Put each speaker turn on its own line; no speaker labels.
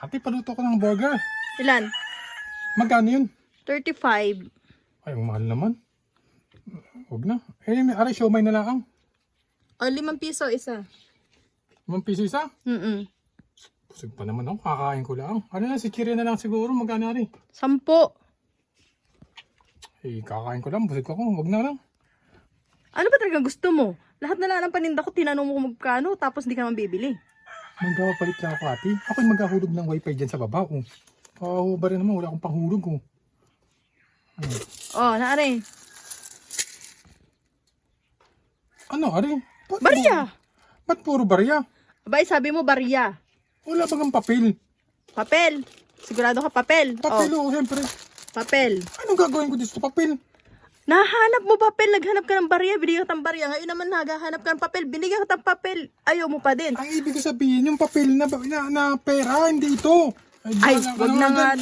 Ate, paluto ko ng burger.
Ilan?
Magkano yun?
35.
Ay, ang mahal naman. Huwag na. Eh, aray, siomay na lang.
O, 5 piso isa.
5 piso isa? Busog pa naman ako. Kakain ko lang. Ano na, si Kiri na lang siguro. Magkano rin?
10.
Eh, kakain ko lang. Busog ako. Huwag na lang.
Ano ba talaga gusto mo? Lahat na lang ng paninda ko, tinanong mo kung magkano, tapos hindi ka naman bibili.
Magpapalit lang ako, ate. Ako'y maghahulog ng wifi dyan sa baba. Ba rin naman. Wala akong panghulog.
Oh, naari.
Ano, are?
Barya!
Ba't puro barya?
Abay, sabi mo barya.
Wala bagang papel.
Papel. Sigurado ka papel.
Papel,
Oh,
siyempre.
papel.
Anong gagawin ko dito sa papel?
Nahanap mo papel, naghanap ka ng barya, binigyan ka ng barya. Ngayon naman naghahanap ka ng papel, binigyan ka ng papel. Ayaw mo pa din.
Ang ibig ko sabihin, yung papel na pera, hindi ito.
Ay,
bahala ka
wag
naman
na
dyan.
nga.